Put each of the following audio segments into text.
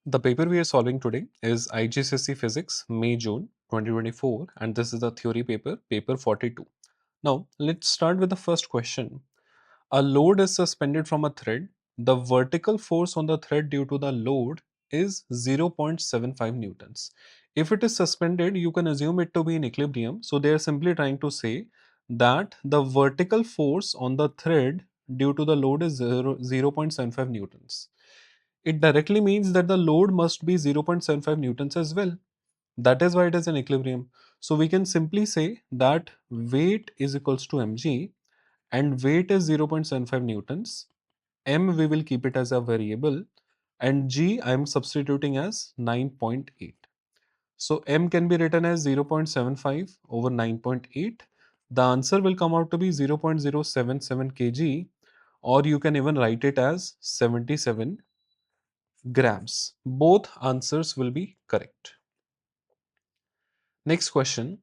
The paper we are solving today is IGCSE Physics May June 2024, and this is the theory paper, paper 42. Now, let's start with the first question. A load is suspended from a thread. The vertical force on the thread due to the load is 0.75 newtons. If it is suspended, you can assume it to be in equilibrium. So, they are simply trying to say that the vertical force on the thread due to the load is 0.75 newtons. It directly means that the load must be 0.75 newtons as well. That is why it is in equilibrium. So we can simply say that weight is equals to mg, and weight is 0.75 newtons. M we will keep it as a variable, and g I am substituting as 9.8. So m can be written as 0.75 over 9.8. The answer will come out to be 0.077 kg, or you can even write it as 77 grams. Both answers will be correct. Next question.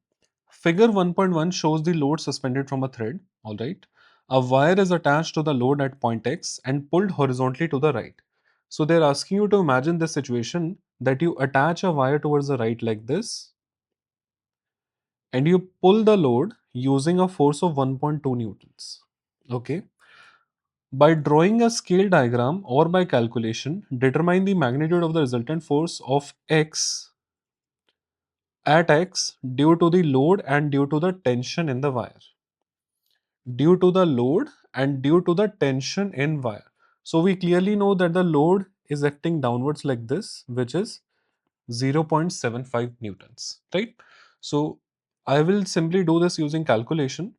Figure 1.1 shows the load suspended from a thread. All right. A wire is attached to the load at point X and pulled horizontally to the right. So they're asking you to imagine this situation that you attach a wire towards the right like this, and you pull the load using a force of 1.2 newtons. Okay. By drawing a scale diagram or by calculation, determine the magnitude of the resultant force of X at X due to the load and due to the tension in the wire. Due to the load and due to the tension in wire. So we clearly know that the load is acting downwards like this, which is 0.75 newtons, right? So I will simply do this using calculation.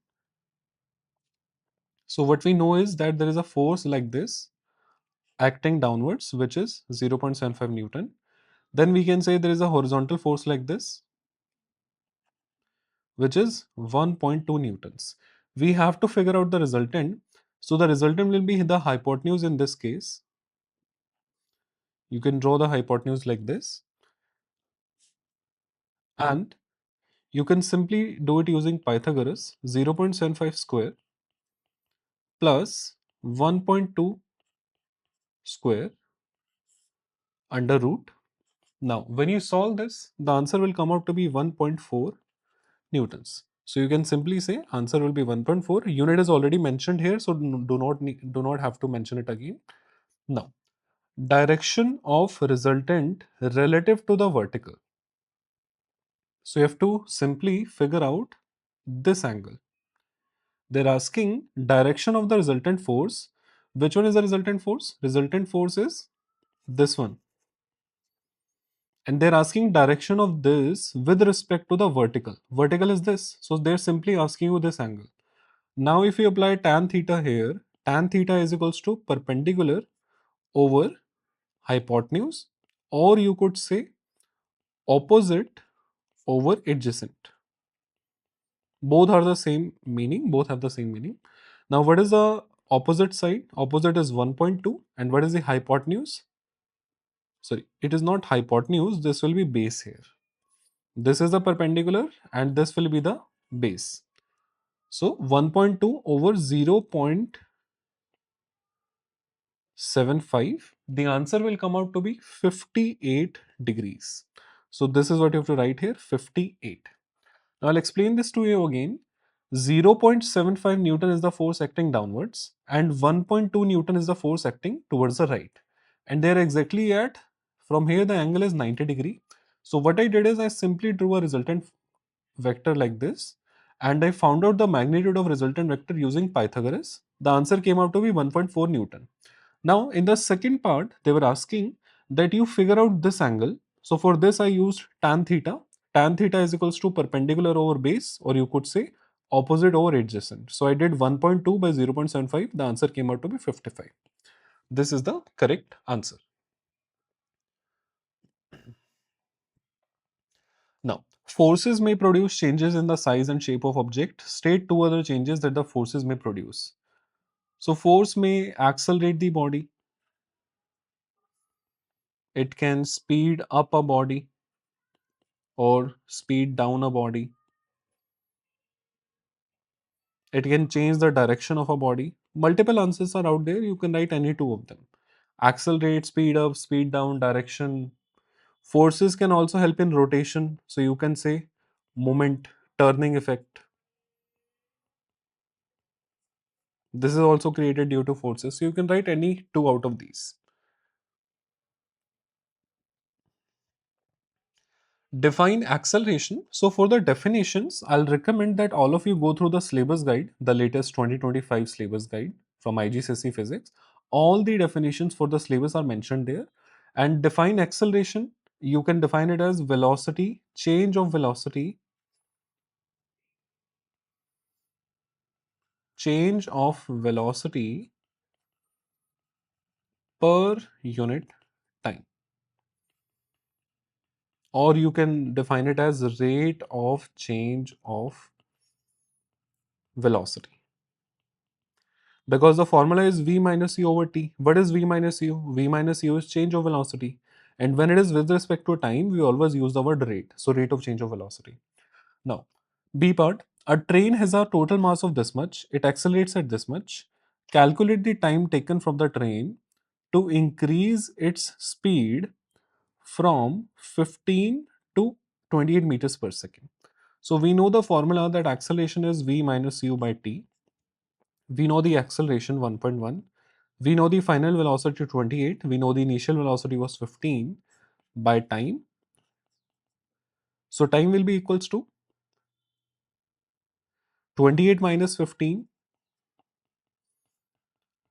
So what we know is that there is a force like this acting downwards, which is 0.75 newton. Then we can say there is a horizontal force like this, which is 1.2 newtons. We have to figure out the resultant. So the resultant will be the hypotenuse in this case. You can draw the hypotenuse like this, and you can simply do it using Pythagoras. 0.75 square plus 1.2 square under root. Now, when you solve this, the answer will come out to be 1.4 newtons. So you can simply say answer will be 1.4. Unit is already mentioned here, so do not have to mention it again. Now, direction of resultant relative to the vertical. So you have to simply figure out this angle. They're asking direction of the resultant force. Which one is the resultant force? Resultant force is this one. And they're asking direction of this with respect to the vertical. Vertical is this. So they're simply asking you this angle. Now if you apply tan theta here, tan theta is equals to perpendicular over hypotenuse, or you could say opposite over adjacent. Both are the same meaning, both have the same meaning. Now what is the opposite side? Opposite is 1.2, and what is the hypotenuse? Sorry, it is not hypotenuse, this will be base here. This is the perpendicular and this will be the base. So 1.2 over 0.75, the answer will come out to be 58 degrees. So this is what you have to write here, 58. Now I'll explain this to you again. 0.75 Newton is the force acting downwards and 1.2 Newton is the force acting towards the right. And they're exactly at, from here the angle is 90 degree. So what I did is I simply drew a resultant vector like this, and I found out the magnitude of resultant vector using Pythagoras. The answer came out to be 1.4 Newton. Now in the second part, they were asking that you figure out this angle. So for this I used tan theta. Tan theta is equals to perpendicular over base, or you could say opposite over adjacent. So I did 1.2 by 0.75. The answer came out to be 55. This is the correct answer. Now, forces may produce changes in the size and shape of object. State two other changes that the forces may produce. So force may accelerate the body. It can speed up a body or speed down a body. It can change the direction of a body. Multiple answers are out there. You can write any two of them. Accelerate, speed up, speed down, direction. Forces can also help in rotation. So you can say moment, turning effect. This is also created due to forces. So you can write any two out of these. Define acceleration. So for the definitions, I'll recommend that all of you go through the syllabus guide, the latest 2025 syllabus guide from IGCSE Physics. All the definitions for the syllabus are mentioned there. And define acceleration, you can define it as velocity, change of velocity per unit time. Or you can define it as rate of change of velocity. Because the formula is v minus u over t. What is v minus u? V minus u is change of velocity. And when it is with respect to time, we always use the word rate. So rate of change of velocity. Now, B part, a train has a total mass of this much. It accelerates at this much. Calculate the time taken from the train to increase its speed from 15 to 28 meters per second. So we know the formula that acceleration is v minus u by t. We know the acceleration 1.1. We know the final velocity 28. We know the initial velocity was 15 by time. So time will be equals to 28 minus 15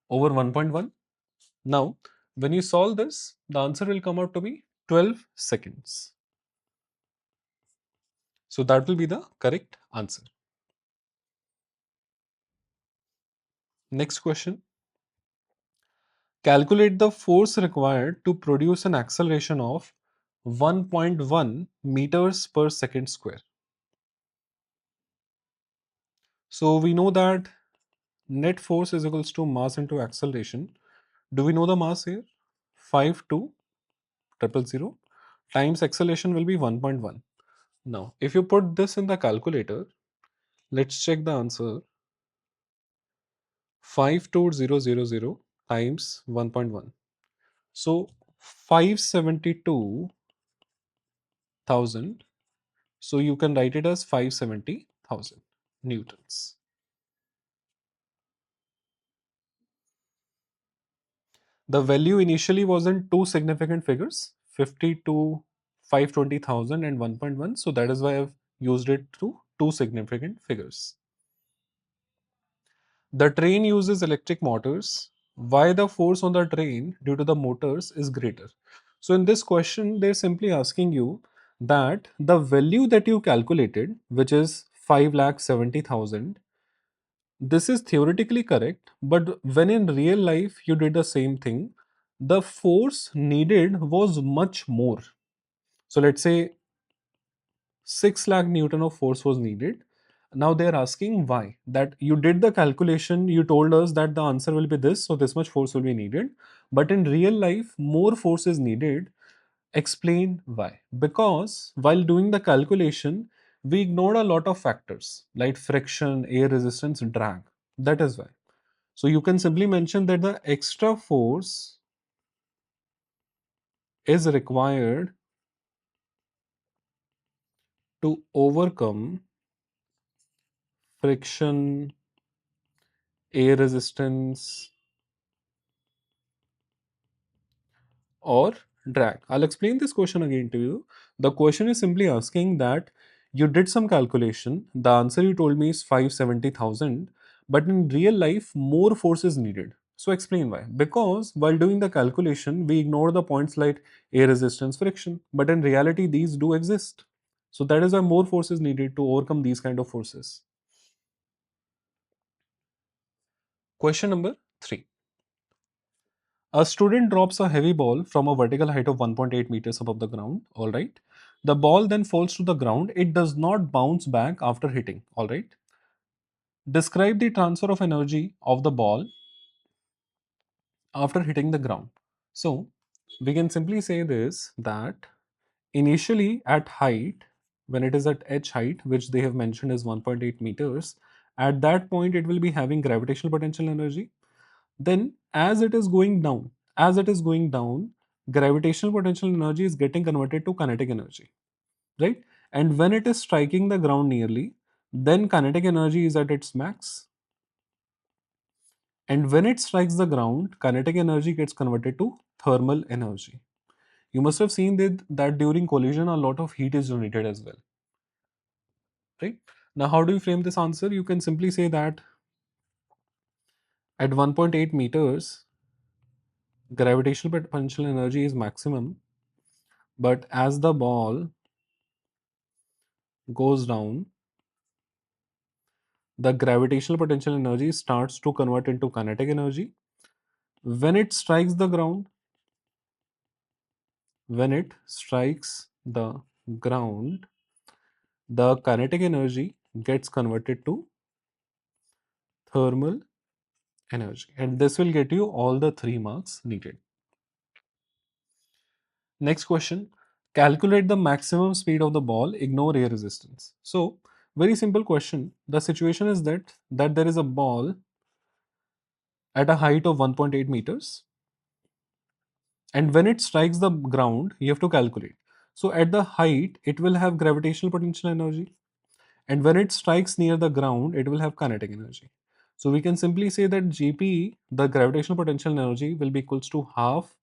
over 1.1. Now, when you solve this, the answer will come out to be 12 seconds. So that will be the correct answer. Next question. Calculate the force required to produce an acceleration of 1.1 meters per second square. So we know that net force is equals to mass into acceleration. Do we know the mass here? 52000 times acceleration will be 1.1. Now, if you put this in the calculator, let's check the answer. 52000 times 1.1. So 572,000. So you can write it as 570,000 newtons. The value initially was in two significant figures, 50 to 520,000 and 1.1. So that is why I've used it through two significant figures. The train uses electric motors. Why the force on the train due to the motors is greater? So in this question, they're simply asking you that the value that you calculated, which is 5,70,000, this is theoretically correct, but when in real life you did the same thing, the force needed was much more. So let's say 6 lakh Newton of force was needed. Now they're asking why. That you did the calculation, you told us that the answer will be this, so this much force will be needed. But in real life, more force is needed. Explain why. Because while doing the calculation, we ignored a lot of factors like friction, air resistance, drag. That is why. So you can simply mention that the extra force is required to overcome friction, air resistance, or drag. I'll explain this question again to you. The question is simply asking that you did some calculation, the answer you told me is 570,000, but in real life, more force is needed. So explain why. Because while doing the calculation, we ignore the points like air resistance, friction, but in reality, these do exist. So that is why more force is needed to overcome these kind of forces. Question number 3. A student drops a heavy ball from a vertical height of 1.8 meters above the ground. All right. The ball then falls to the ground. It does not bounce back after hitting. All right. Describe the transfer of energy of the ball after hitting the ground. So we can simply say this that initially at height, when it is at edge height, which they have mentioned is 1.8 meters, at that point it will be having gravitational potential energy. Then, as it is going down, as it is going down, gravitational potential energy is getting converted to kinetic energy, right? And when it is striking the ground nearly, then kinetic energy is at its max. And when it strikes the ground, kinetic energy gets converted to thermal energy. You must have seen that during collision, a lot of heat is generated as well, right? Now, how do you frame this answer? You can simply say that at 1.8 meters, gravitational potential energy is maximum, but as the ball goes down, the gravitational potential energy starts to convert into kinetic energy. When it strikes the ground, when it strikes the ground, the kinetic energy gets converted to thermal energy, and this will get you all the 3 marks needed. Next question, calculate the maximum speed of the ball, ignore air resistance. So, very simple question. The situation is that there is a ball at a height of 1.8 meters, and when it strikes the ground, you have to calculate. So, at the height, it will have gravitational potential energy, and when it strikes near the ground, it will have kinetic energy. So, we can simply say that Gp, the gravitational potential energy, will be equals to half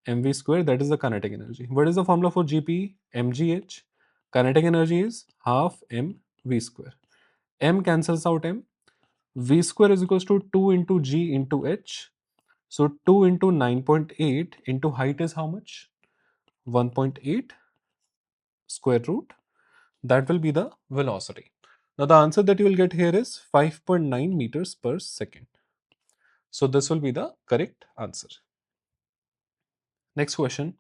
mv square, that is the kinetic energy. What is the formula for Gp? mgh. Kinetic energy is half mv square. M cancels out m. V square is equals to 2 into g into h. So 2 into 9.8 into height is how much? 1.8 square root. That will be the velocity. Now the answer that you will get here is 5.9 meters per second. So this will be the correct answer. Next question.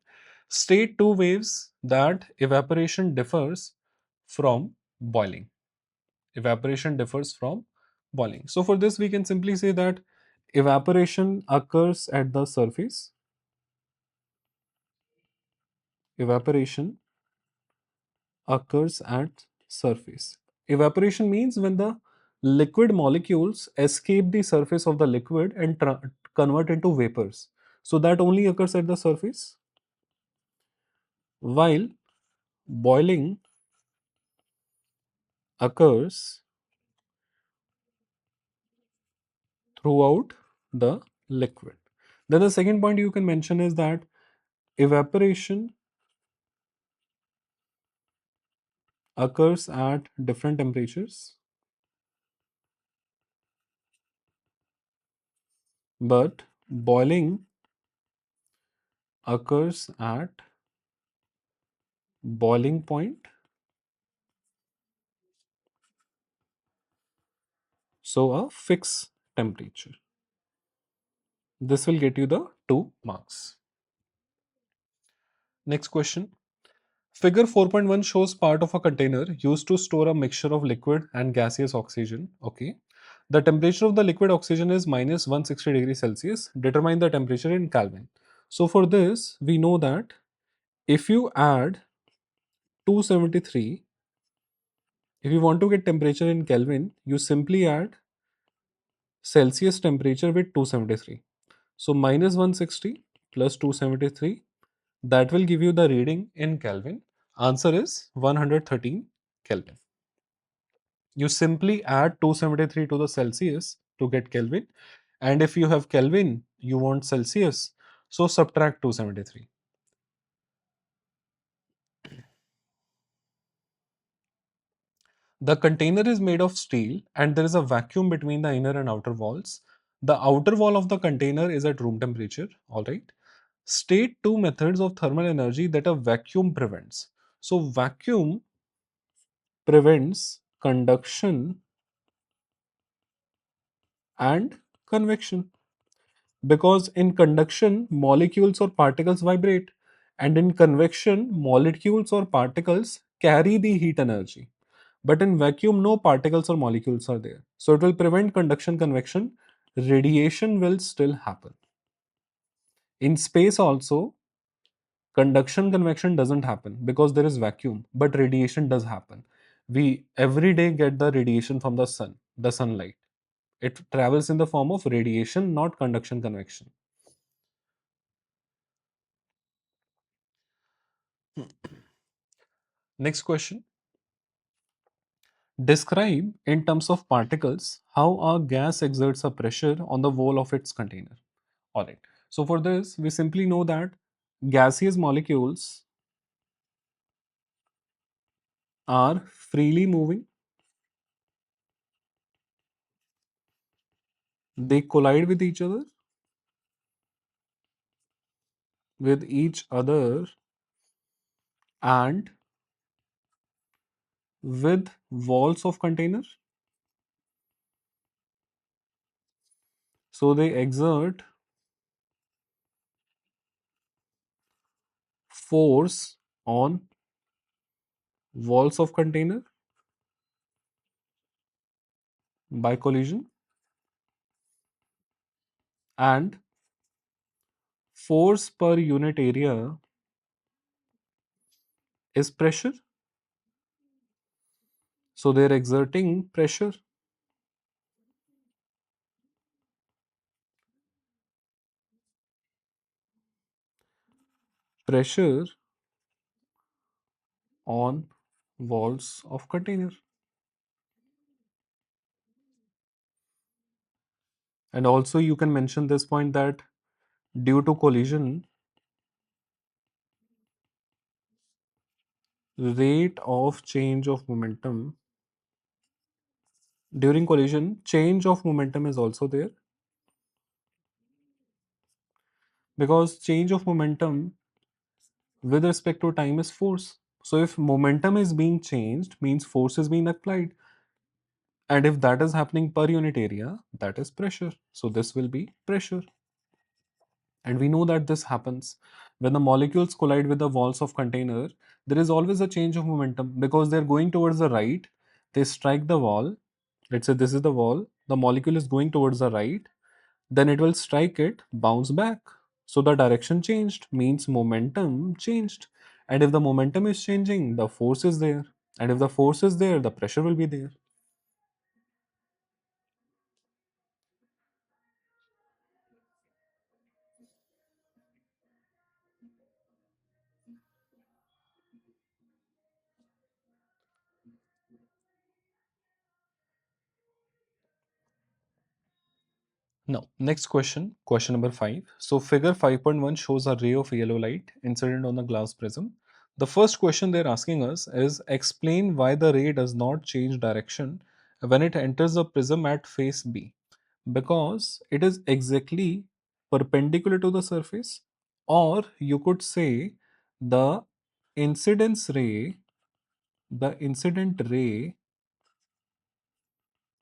State two ways that evaporation differs from boiling. Evaporation differs from boiling. So for this, we can simply say that evaporation occurs at the surface. Evaporation occurs at surface. Evaporation means when the liquid molecules escape the surface of the liquid and convert into vapors. So that only occurs at the surface. While boiling occurs throughout the liquid. Then the second point you can mention is that evaporation occurs at different temperatures, but boiling occurs at boiling point. So a fixed temperature. This will get you the 2 marks. Next question. Figure 4.1 shows part of a container used to store a mixture of liquid and gaseous oxygen. Okay. The temperature of the liquid oxygen is minus 160 degrees Celsius. Determine the temperature in Kelvin. So for this, we know that if you add 273, if you want to get temperature in Kelvin, you simply add Celsius temperature with 273. So minus 160 plus 273, that will give you the reading in Kelvin. Answer is 113 Kelvin. You simply add 273 to the Celsius to get Kelvin. And if you have Kelvin, you want Celsius. So subtract 273. The container is made of steel and there is a vacuum between the inner and outer walls. The outer wall of the container is at room temperature. All right. State two methods of thermal energy that a vacuum prevents. So, vacuum prevents conduction and convection, because in conduction molecules or particles vibrate, and in convection molecules or particles carry the heat energy, but in vacuum no particles or molecules are there, so it will prevent conduction convection. Radiation will still happen. In space also, conduction convection doesn't happen because there is vacuum, but radiation does happen. We every day get the radiation from the sun, the sunlight. It travels in the form of radiation, not conduction convection. Next question. Describe in terms of particles how a gas exerts a pressure on the wall of its container. Alright. So for this, we simply know that gaseous molecules are freely moving. They collide with each other and with walls of container. So they exert force on walls of container by collision, and force per unit area is pressure. So they're exerting pressure on walls of container. And also you can mention this point that due to collision, rate of change of momentum during collision, change of momentum is also there, because change of momentum with respect to time is force. So if momentum is being changed, means force is being applied. And if that is happening per unit area, that is pressure. So this will be pressure. And we know that this happens when the molecules collide with the walls of container. There is always a change of momentum because they're going towards the right. They strike the wall. Let's say this is the wall. The molecule is going towards the right. Then it will strike it, bounce back. So the direction changed means momentum changed. And if the momentum is changing, the force is there. And if the force is there, the pressure will be there. Now, next question, question number 5. So, figure 5.1 shows a ray of yellow light incident on the glass prism. The first question they're asking us is explain why the ray does not change direction when it enters the prism at face B. Because it is exactly perpendicular to the surface, or you could say the incidence ray, the incident ray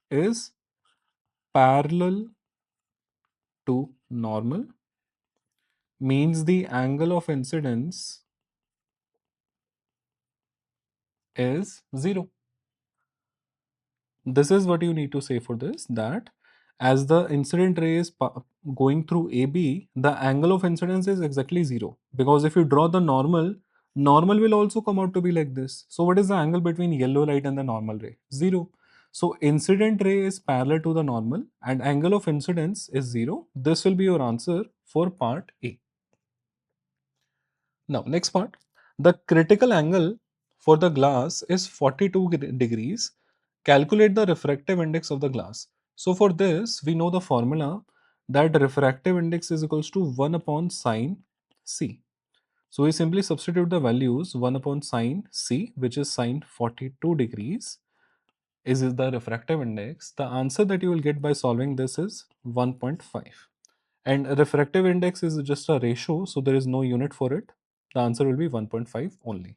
is parallel to normal, means the angle of incidence is 0. This is what you need to say for this, that as the incident ray is going through AB, the angle of incidence is exactly 0. Because if you draw the normal, normal will also come out to be like this. So what is the angle between yellow light and the normal ray? 0. So incident ray is parallel to the normal and angle of incidence is 0. This will be your answer for part A. Now, next part. The critical angle for the glass is 42 degrees. Calculate the refractive index of the glass. So, for this, we know the formula that refractive index is equals to 1 upon sine C. So, we simply substitute the values 1 upon sine C, which is sine 42 degrees, is the refractive index. The answer that you will get by solving this is 1.5. And refractive index is just a ratio, so there is no unit for it. The answer will be 1.5 only.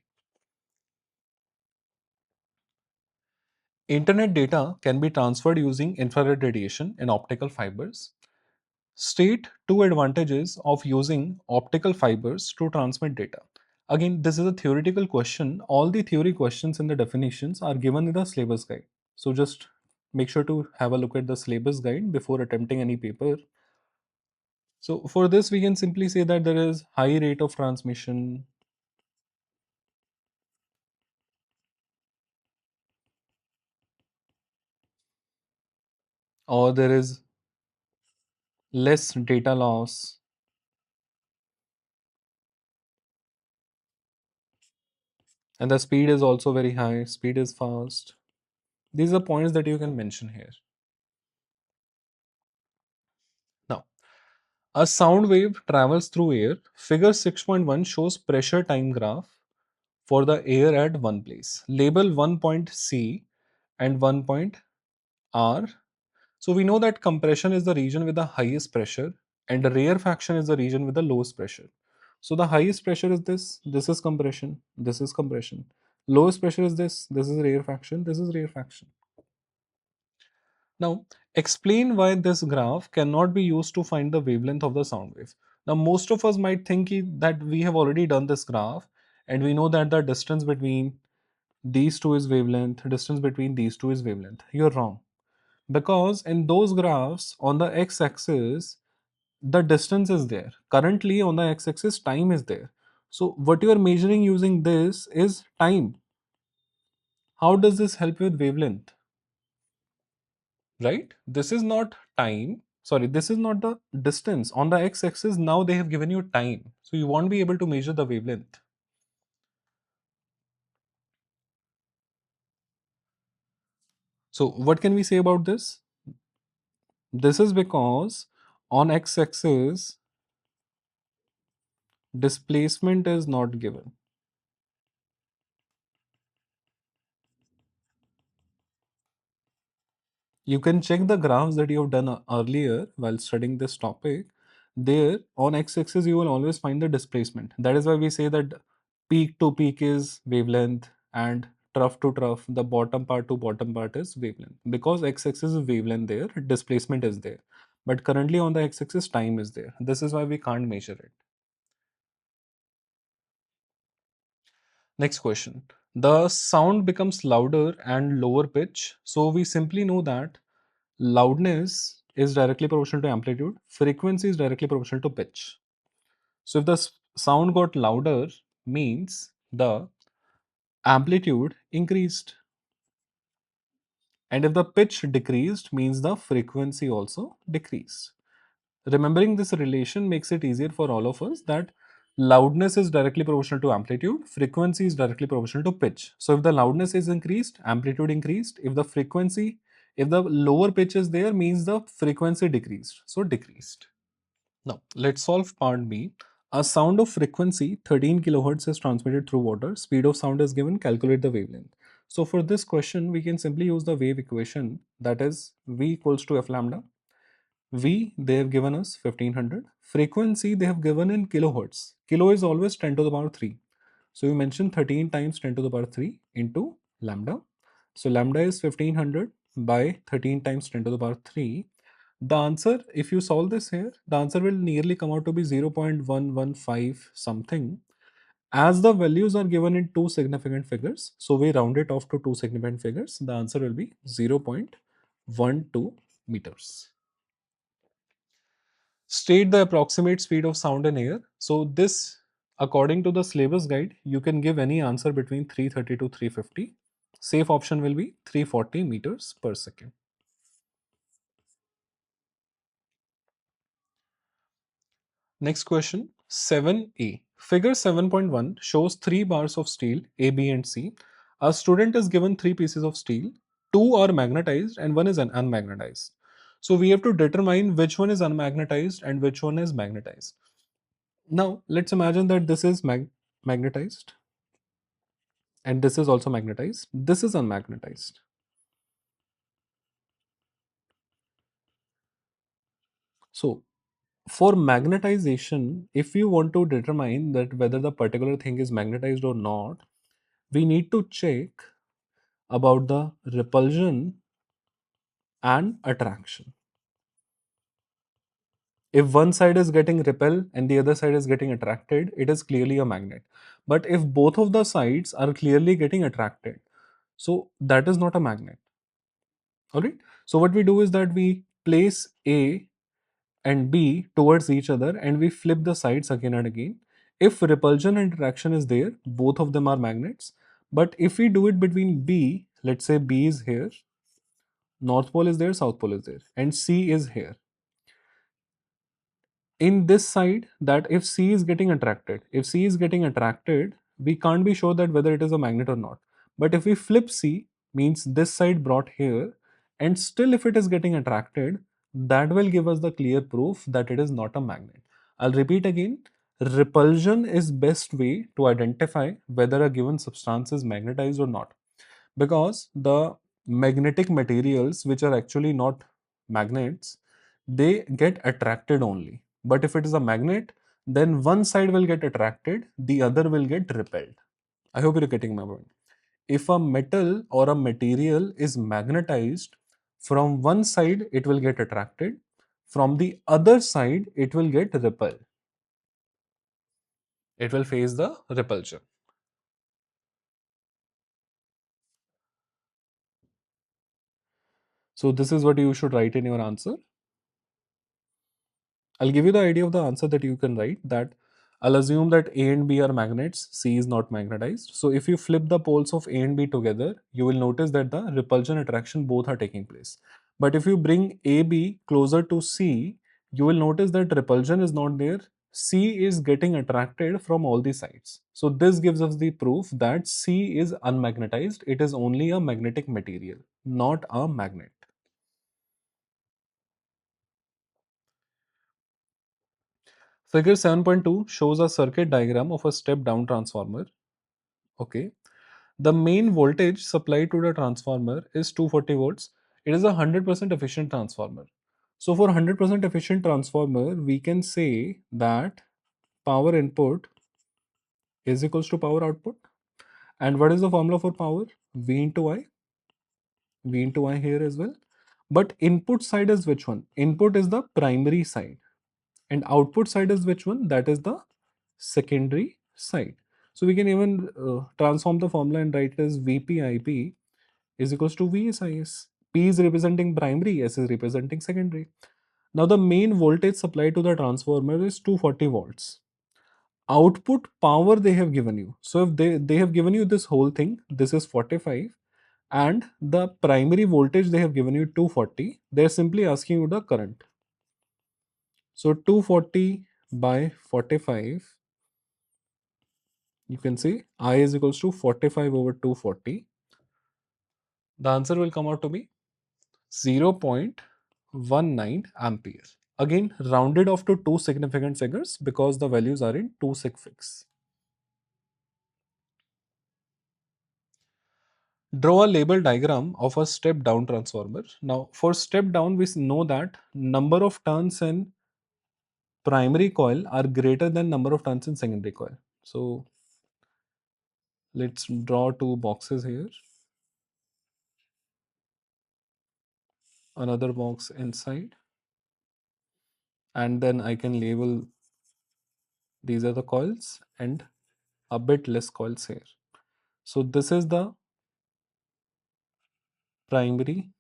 Internet data can be transferred using infrared radiation in optical fibers. State two advantages of using optical fibers to transmit data. Again, this is a theoretical question. All the theory questions and the definitions are given in the syllabus guide. So just make sure to have a look at the syllabus guide before attempting any paper. So for this, we can simply say that there is high rate of transmission, or there is less data loss, And the speed is also very high, speed is fast. These are points that you can mention here. Now, a sound wave travels through air. Figure 6.1 shows pressure time graph for the air at one place. Label one point C and one point R. So we know that compression is the region with the highest pressure and the rarefaction is the region with the lowest pressure. So the highest pressure is this is compression, this is compression. Lowest pressure is this is rarefaction, this is rarefaction. Now, explain why this graph cannot be used to find the wavelength of the sound wave. Now, most of us might think that we have already done this graph and we know that the distance between these two is wavelength, distance between these two is wavelength. You're wrong. Because in those graphs on the x-axis, the distance is there. Currently on the x-axis, time is there. So what you are measuring using this is time. How does this help with wavelength? Right? This is not time. Sorry, this is not the distance. On the x-axis, now they have given you time. So you won't be able to measure the wavelength. So what can we say about this? This is because on x-axis, displacement is not given. You can check the graphs that you have done earlier while studying this topic. There on x-axis you will always find the displacement. That is why we say that peak to peak is wavelength and trough to trough, the bottom part to bottom part is wavelength. Because x-axis is wavelength there, displacement is there. But currently on the x-axis time is there. This is why we can't measure it. Next question. The sound becomes louder and lower pitch. So we simply know that loudness is directly proportional to amplitude, frequency is directly proportional to pitch. So if the sound got louder, means the amplitude increased, and if the pitch decreased, means the frequency also decreased. Remembering this relation makes it easier for all of us that loudness is directly proportional to amplitude, frequency is directly proportional to pitch. So if the loudness is increased, amplitude increased. If the frequency, if the lower pitch is there, means the frequency decreased, so decreased. Now let's solve part B. A sound of frequency 13 kilohertz is transmitted through water. Speed of sound is given. Calculate the wavelength. So for this question, we can simply use the wave equation, that is V equals to F lambda. V, they have given us 1500. Frequency, they have given in kilohertz. Kilo is always 10 to the power 3. So we mentioned 13 times 10 to the power 3 into lambda. So lambda is 1500 by 13 times 10 to the power 3. The answer, if you solve this here, the answer will nearly come out to be 0.115 something. As the values are given in two significant figures, so we round it off to two significant figures, the answer will be 0.12 meters. State the approximate speed of sound in air. So this, according to the syllabus guide, you can give any answer between 330 to 350. Safe option will be 340 meters per second. Next question, 7a. Figure 7.1 shows three bars of steel A, B and C. A student is given three pieces of steel. Two are magnetized and one is unmagnetized. So we have to determine which one is unmagnetized and which one is magnetized. Now let's imagine that this is magnetized and this is also magnetized. This is unmagnetized. So for magnetization, if you want to determine that whether the particular thing is magnetized or not, we need to check about the repulsion and attraction. If one side is getting repelled and the other side is getting attracted, it is clearly a magnet. But if both of the sides are clearly getting attracted, so that is not a magnet. Alright. So what we do is that we place A and B towards each other and we flip the sides again and again. If repulsion and attraction is there, both of them are magnets. But if we do it between B, let's say B is here, North Pole is there, South Pole is there, and C is here. In this side, that if C is getting attracted, we can't be sure that whether it is a magnet or not. But if we flip C, means this side brought here, and still if it is getting attracted, that will give us the clear proof that it is not a magnet. I'll repeat again. Repulsion is best way to identify whether a given substance is magnetized or not, because the magnetic materials which are actually not magnets, they get attracted only. But if it is a magnet, then one side will get attracted, the other will get repelled. I hope you're getting my point. If a metal or a material is magnetized, from one side it will get attracted, from the other side it will get repelled. It will face the repulsion. So this is what you should write in your answer. I'll give you the idea of the answer that you can write, that I'll assume that A and B are magnets, C is not magnetized. So if you flip the poles of A and B together, you will notice that the repulsion attraction both are taking place. But if you bring AB closer to C, you will notice that repulsion is not there. C is getting attracted from all the sides. So this gives us the proof that C is unmagnetized. It is only a magnetic material, not a magnet. Figure 7.2 shows a circuit diagram of a step down transformer. Okay. The main voltage supplied to the transformer is 240 volts. It is a 100% efficient transformer. So for 100% efficient transformer, we can say that power input is equals to power output. And what is the formula for power? V into I. V into I here as well. But input side is which one? Input is the primary side. And output side is which one? That is the secondary side. So we can even transform the formula and write it as VPIP is equals to VSIS. P is representing primary, S is representing secondary. Now the main voltage supplied to the transformer is 240 volts. Output power they have given you. So if they have given you this whole thing, this is 45, and the primary voltage they have given you 240, they're simply asking you the current. So 240 by 45, you can see I is equals to 45 over 240. The answer will come out to be 0.19 ampere. Again, rounded off to two significant figures because the values are in two sig figs. Draw a label diagram of a step down transformer. Now, for step down, we know that number of turns in primary coil are greater than number of turns in secondary coil. So, let's draw two boxes here. Another box inside, and then I can label these are the coils and a bit less coils here. So this is the primary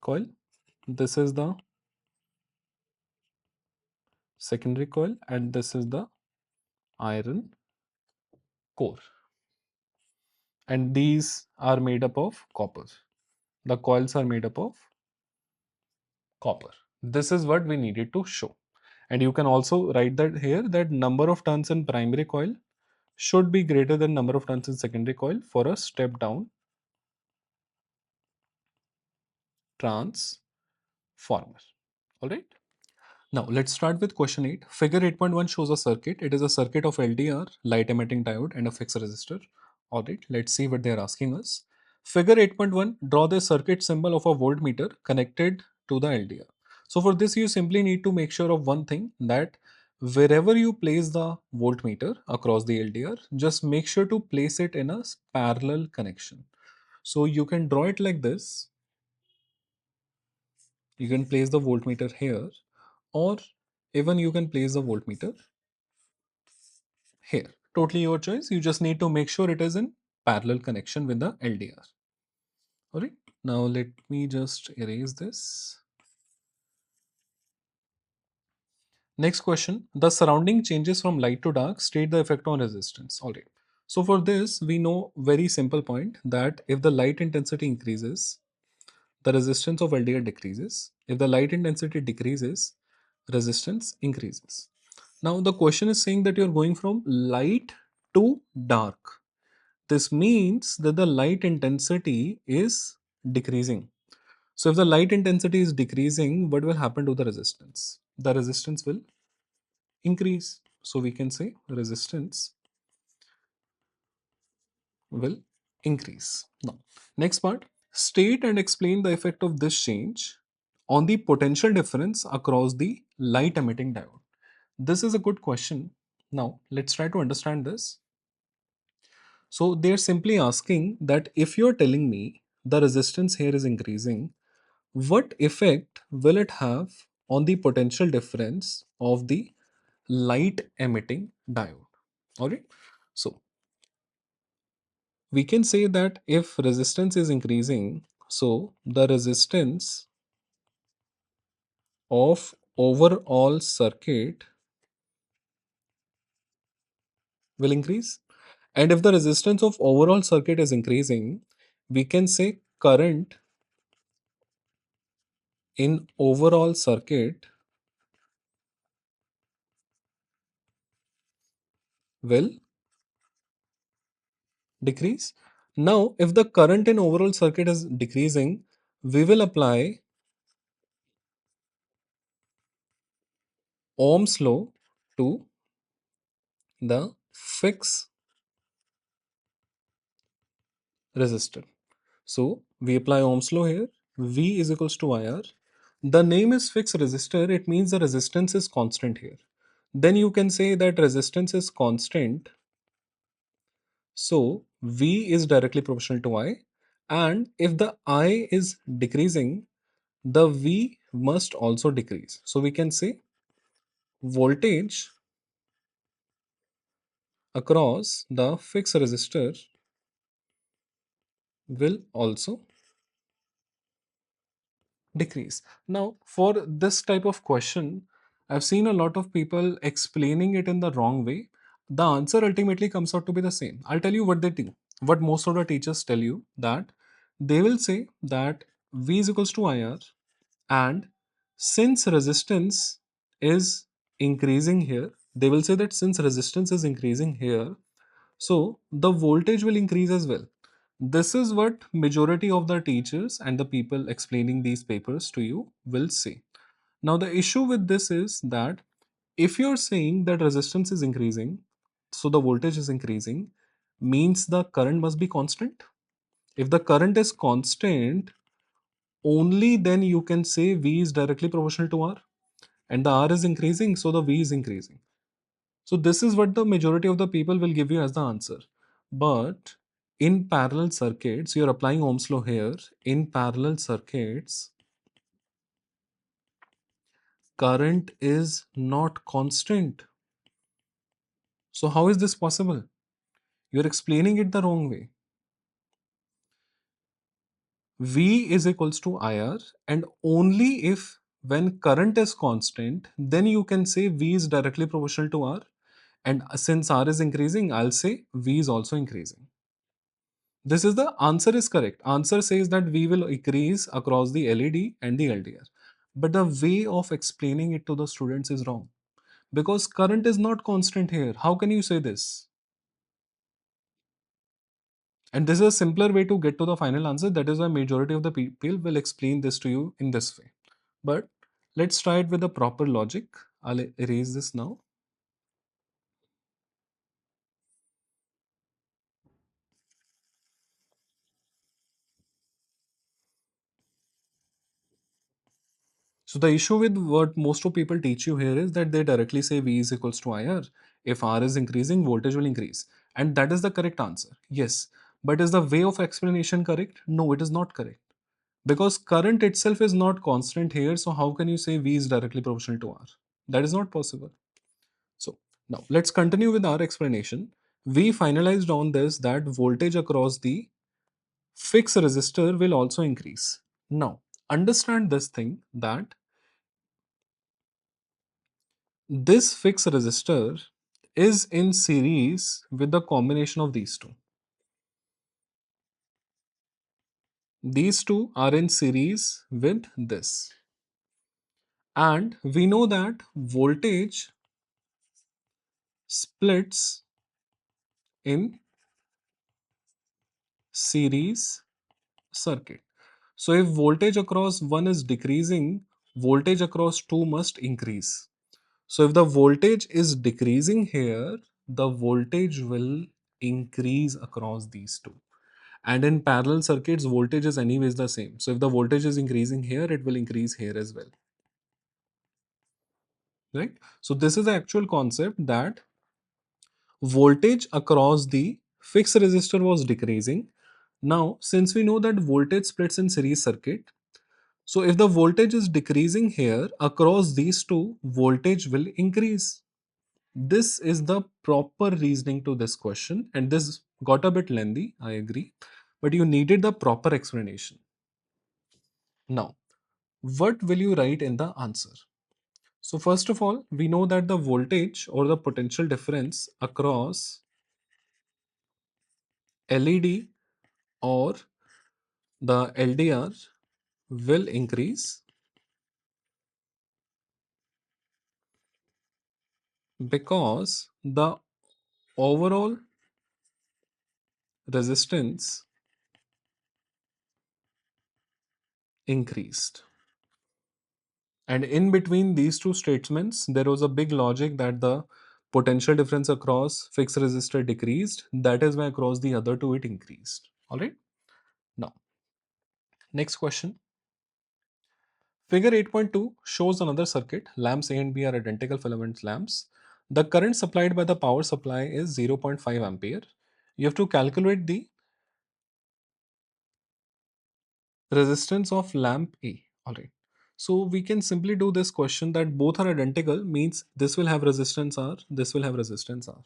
coil, this is the secondary coil, and this is the iron core, and these are made up of copper. The coils are made up of copper. This is what we needed to show. And you can also write that here, that number of turns in primary coil should be greater than number of turns in secondary coil for a step down transformer. All right. Now let's start with question 8. Figure 8.1 shows a circuit. It is a circuit of LDR, light emitting diode, and a fixed resistor. All right, let's see what they are asking us. Figure 8.1, draw the circuit symbol of a voltmeter connected to the LDR. So for this, you simply need to make sure of one thing, that wherever you place the voltmeter across the LDR, just make sure to place it in a parallel connection. So you can draw it like this. You can place the voltmeter here, or even you can place the voltmeter here. Totally your choice. You just need to make sure it is in parallel connection with the LDR. Alright, now let me just erase this. Next question, the surrounding changes from light to dark, state the effect on resistance. Alright, so for this we know very simple point, that if the light intensity increases, the resistance of LDR decreases. If the light intensity decreases, resistance increases. Now the question is saying that you're going from light to dark. This means that the light intensity is decreasing. So if the light intensity is decreasing, what will happen to the resistance? The resistance will increase. So we can say resistance will increase. Now, next part, state and explain the effect of this change on the potential difference across the light emitting diode. This is a good question. Now, let's try to understand this. So, they're simply asking that if you're telling me the resistance here is increasing, what effect will it have on the potential difference of the light emitting diode? All right. So, we can say that if resistance is increasing, so the resistance of overall circuit will increase. And if the resistance of overall circuit is increasing, we can say current in overall circuit will decrease. Now, if the current in overall circuit is decreasing, we will apply Ohm's law to the fixed resistor. So we apply Ohm's law here. V is equals to IR. The name is fixed resistor. It means the resistance is constant here. Then you can say that resistance is constant. So V is directly proportional to I. And if the I is decreasing, the V must also decrease. So we can say voltage across the fixed resistor will also decrease. Now, for this type of question, I've seen a lot of people explaining it in the wrong way. The answer ultimately comes out to be the same. I'll tell you what they do. What most of the teachers tell you, that they will say that V is equals to IR, and since resistance is increasing here, they will say that since resistance is increasing here, so the voltage will increase as well. This is what majority of the teachers and the people explaining these papers to you will say. Now the issue with this is that if you're saying that resistance is increasing, so the voltage is increasing, means the current must be constant. If the current is constant, only then you can say V is directly proportional to R, and the R is increasing, so the V is increasing. So this is what the majority of the people will give you as the answer. But in parallel circuits, you're applying Ohm's law here. In parallel circuits, current is not constant. So how is this possible? You're explaining it the wrong way. V is equals to IR, and only if when current is constant, then you can say V is directly proportional to R. And since R is increasing, I'll say V is also increasing. This is the answer is correct. Answer says that we will increase across the LED and the LDR. But the way of explaining it to the students is wrong. Because current is not constant here. How can you say this? And this is a simpler way to get to the final answer. That is why majority of the people will explain this to you in this way. But let's try it with the proper logic. I'll erase this now. So the issue with what most of people teach you here is that they directly say V is equals to IR. If R is increasing, voltage will increase. And that is the correct answer. Yes. But is the way of explanation correct? No, it is not correct. Because current itself is not constant here. So how can you say V is directly proportional to R? That is not possible. So now let's continue with our explanation. We finalized on this that voltage across the fixed resistor will also increase. Now understand this thing, that this fixed resistor is in series with the combination of these two. These two are in series with this. And we know that voltage splits in series circuit. So if voltage across one is decreasing, voltage across two must increase. So if the voltage is decreasing here, the voltage will increase across these two. And in parallel circuits, voltage is anyways the same. So if the voltage is increasing here, it will increase here as well. Right? So this is the actual concept, that voltage across the fixed resistor was decreasing. Now, since we know that voltage splits in series circuit, so if the voltage is decreasing here, across these two, voltage will increase. This is the proper reasoning to this question, and this got a bit lengthy, I agree, but you needed the proper explanation. Now, what will you write in the answer? So, first of all, we know that the voltage or the potential difference across LED or the LDR will increase because the overall resistance increased. And in between these two statements, there was a big logic that the potential difference across fixed resistor decreased. That is why across the other two it increased. All right. Now, next question. Figure 8.2 shows another circuit. Lamps A and B are identical filament lamps. The current supplied by the power supply is 0.5 ampere. You have to calculate the resistance of lamp A. All right. So we can simply do this question that both are identical means this will have resistance R, this will have resistance R.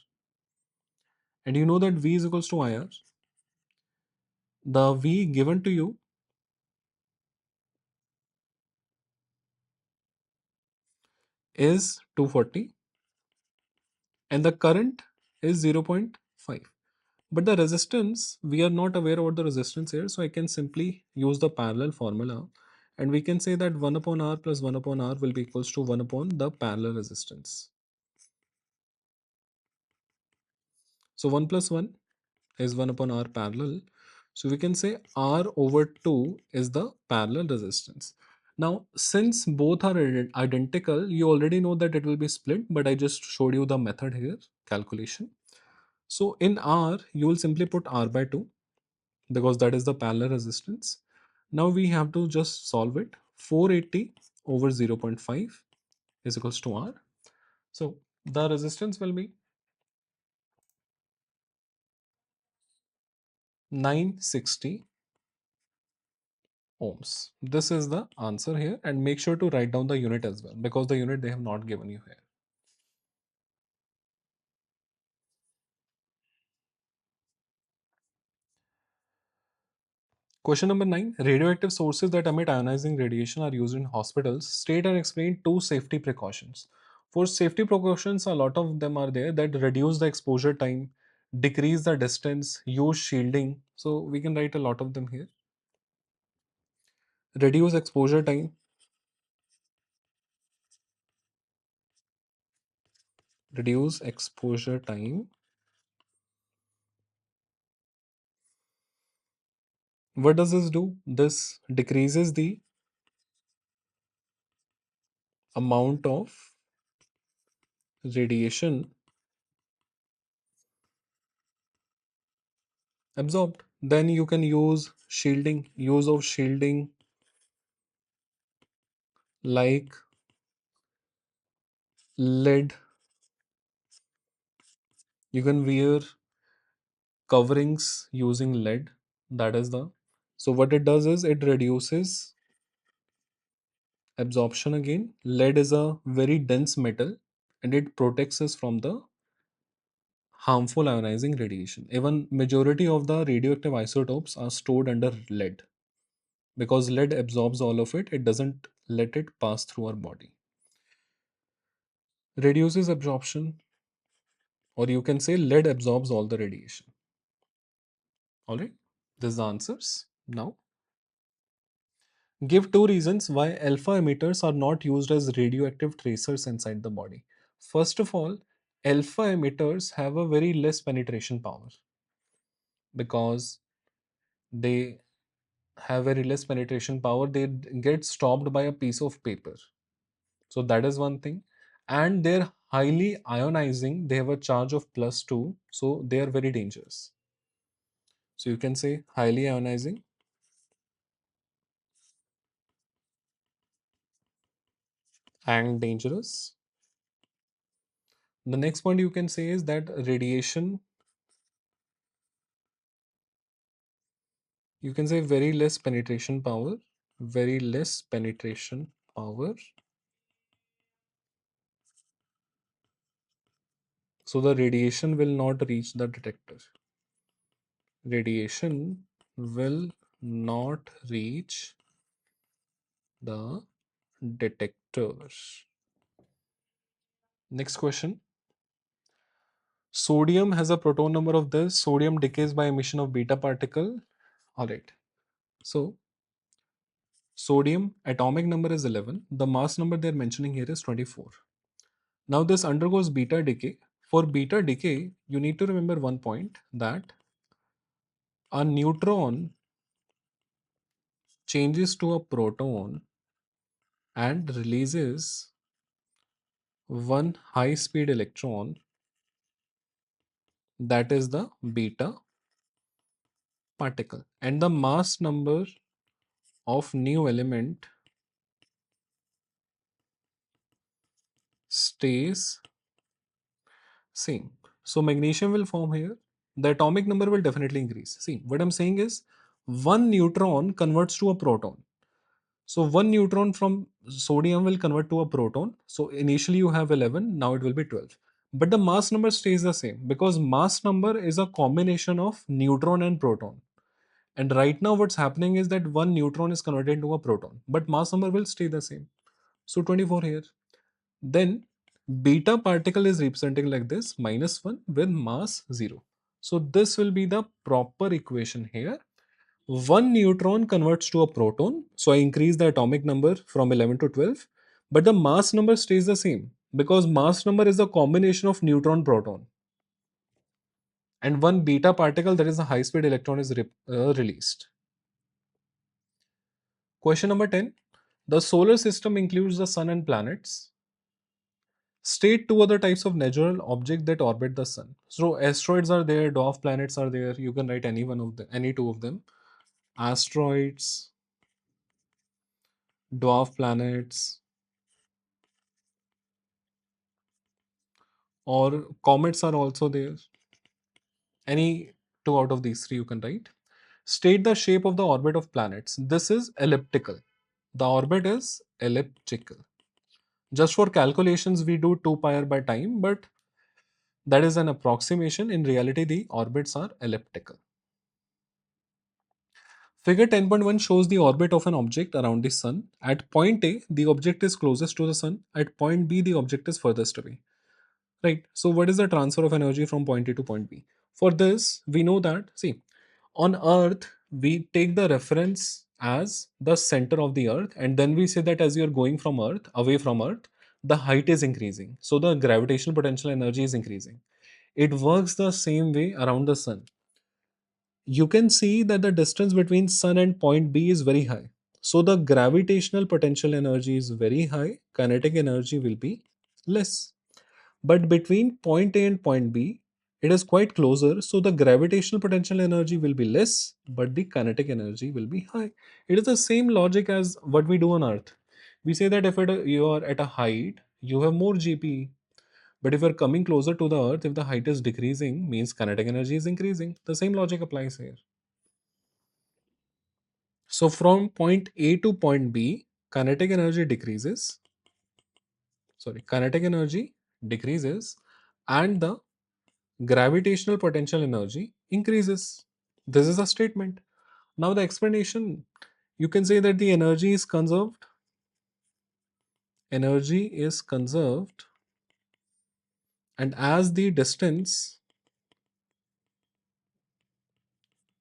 And you know that V is equals to IR. The V given to you is 240 and the current is 0.5. But the resistance, we are not aware about the resistance here. So I can simply use the parallel formula and we can say that 1 upon R plus 1 upon R will be equals to 1 upon the parallel resistance. So 1 plus 1 is 1 upon R parallel. So we can say R over 2 is the parallel resistance. Now, since both are identical, you already know that it will be split, but I just showed you the method here, calculation. So in R, you will simply put R by 2 because that is the parallel resistance. Now we have to just solve it. 480 over 0.5 is equals to R. So the resistance will be 960 ohms. This is the answer here, and make sure to write down the unit as well because the unit they have not given you here. Question number 9. Radioactive sources that emit ionizing radiation are used in hospitals. State and explain two safety precautions. For safety precautions, a lot of them are there that reduce the exposure time, decrease the distance, use shielding. So we can write a lot of them here. Reduce exposure time, reduce exposure time. What does this do? This decreases the amount of radiation absorbed. Then you can use shielding, use of shielding like lead. You can wear coverings using lead. That is the, so what it does is it reduces absorption again. Lead is a very dense metal and it protects us from the harmful ionizing radiation. Even majority of the radioactive isotopes are stored under lead because lead absorbs all of it. It doesn't let it pass through our body. Reduces absorption, or you can say lead absorbs all the radiation. All right, this is the answers. Now, give two reasons why alpha emitters are not used as radioactive tracers inside the body. First of all, alpha emitters have a very less penetration power because they have very less penetration power. They get stopped by a piece of paper. So that is one thing. And they're highly ionizing. They have a charge of +2. So they are very dangerous. So you can say highly ionizing and dangerous. The next point you can say is that radiation, you can say very less penetration power, very less penetration power. So the radiation will not reach the detector. Radiation will not reach the detector. Next question. Sodium has a proton number of this. Sodium decays by emission of beta particle. All right. So sodium atomic number is 11. The mass number they're mentioning here is 24. Now this undergoes beta decay. For beta decay, you need to remember one point, that a neutron changes to a proton and releases one high speed electron, that is the beta particle, and the mass number of new element stays same. So magnesium will form here. The atomic number will definitely increase. See, what I'm saying is one neutron converts to a proton. So one neutron from sodium will convert to a proton. So initially you have 11, now it will be 12. But the mass number stays the same because mass number is a combination of neutron and proton. And right now what's happening is that one neutron is converted into a proton, but mass number will stay the same. So 24 here. Then beta particle is representing like this, -1 with mass 0. So this will be the proper equation here. One neutron converts to a proton. So I increase the atomic number from 11 to 12, but the mass number stays the same because mass number is a combination of neutron proton. And one beta particle, that is a high speed electron, is released. Question number 10. The solar system includes the sun and planets. State two other types of natural objects that orbit the sun. So asteroids are there, dwarf planets are there. You can write any one of them, any two of them. Asteroids, dwarf planets, or comets are also there. Any two out of these three you can write. State the shape of the orbit of planets. This is elliptical. The orbit is elliptical. Just for calculations, we do 2 pi r by time, but that is an approximation. In reality, the orbits are elliptical. Figure 10.1 shows the orbit of an object around the sun. At point A, the object is closest to the sun. At point B, the object is furthest away. Right. So, what is the transfer of energy from point A to point B? For this, we know that, see, on Earth, we take the reference as the center of the Earth, and then we say that as you're going from Earth, away from Earth, the height is increasing. So, the gravitational potential energy is increasing. It works the same way around the sun. You can see that the distance between sun and point B is very high. So the gravitational potential energy is very high, kinetic energy will be less. But between point A and point B, it is quite closer, so the gravitational potential energy will be less, but the kinetic energy will be high. It is the same logic as what we do on Earth. We say that if you are at a height, you have more GP. But if you're coming closer to the Earth, if the height is decreasing, means kinetic energy is increasing. The same logic applies here. So from point A to point B, kinetic energy decreases. Sorry, kinetic energy decreases and the gravitational potential energy increases. This is a statement. Now the explanation, you can say that the energy is conserved. Energy is conserved, and as the distance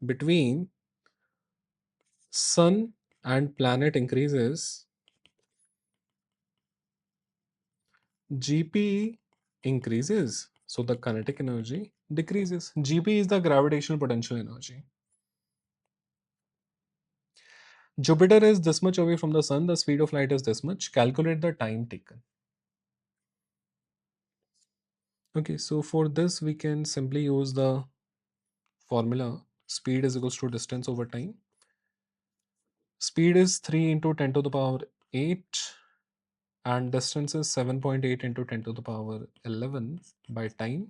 between sun and planet increases, GP increases. So the kinetic energy decreases. Gp is the gravitational potential energy. Jupiter is this much away from the sun, the speed of light is this much. Calculate the time taken. Okay, so for this we can simply use the formula speed is equals to distance over time. Speed is 3 into 10 to the power 8 and distance is 7.8 into 10 to the power 11 by time.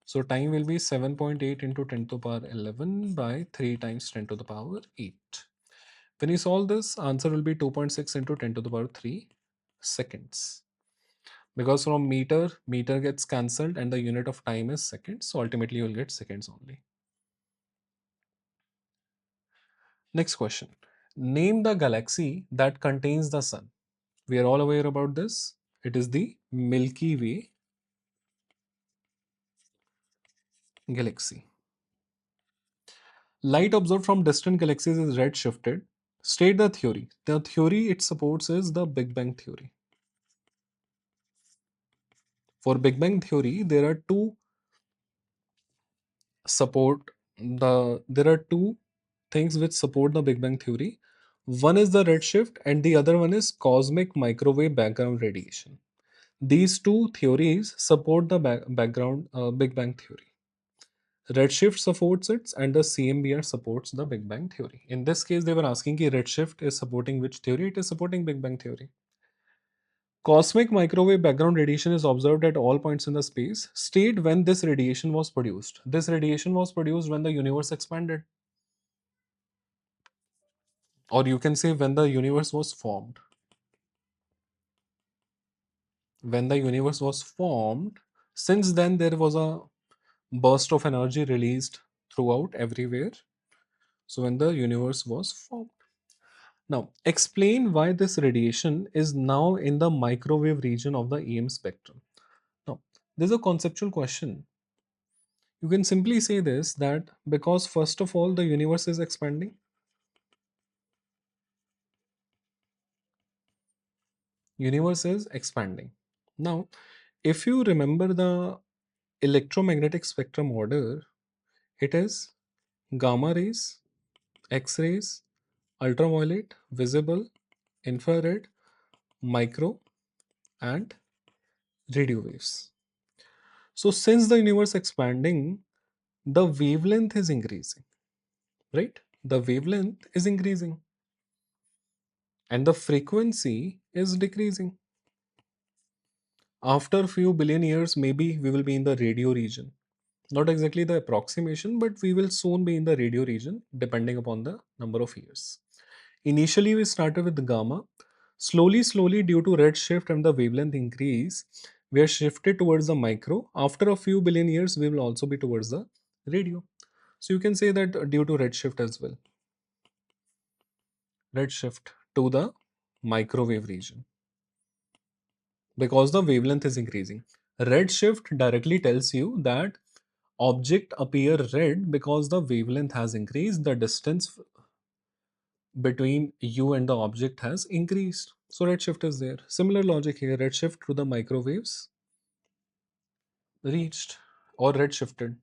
So time will be 7.8 into 10 to the power 11 by 3 times 10 to the power 8. When you solve this, answer will be 2.6 into 10 to the power 3 seconds. Because from meter, meter gets cancelled and the unit of time is seconds. So ultimately you will get seconds only. Next question. Name the galaxy that contains the sun. We are all aware about this. It is the Milky Way galaxy. Light observed from distant galaxies is redshifted. State the theory. The theory it supports is the Big Bang theory. For Big Bang theory, support there are two things which support the Big Bang theory. One is the redshift and the other one is cosmic microwave background radiation. These two theories support the background Big Bang theory. Redshift supports it and the CMBR supports the Big Bang theory. In this case, they were asking ki redshift is supporting which theory? It is supporting Big Bang theory. Cosmic microwave background radiation is observed at all points in the space. State when this radiation was produced. This radiation was produced when the universe expanded. Or you can say when the universe was formed. When the universe was formed, since then there was a burst of energy released throughout everywhere. So when the universe was formed. Now, explain why this radiation is now in the microwave region of the EM spectrum. Now, there's a conceptual question. You can simply say this that because first of all the universe is expanding, universe is expanding. Now, if you remember the electromagnetic spectrum order, it is gamma rays, X rays, ultraviolet, visible, infrared, micro, and radio waves. So, since the universe expanding, the wavelength is increasing, right? The wavelength is increasing and the frequency is decreasing. After a few billion years, maybe we will be in the radio region. Not exactly the approximation, but we will soon be in the radio region depending upon the number of years. Initially, we started with the gamma. Slowly, due to redshift and the wavelength increase, we are shifted towards the micro. After a few billion years, we will also be towards the radio. So you can say that due to redshift as well. Redshift to the microwave region because the wavelength is increasing. Redshift directly tells you that object appear red because the wavelength has increased, the distance between you and the object has increased. So redshift is there. Similar logic here, redshift to the microwaves reached or redshifted.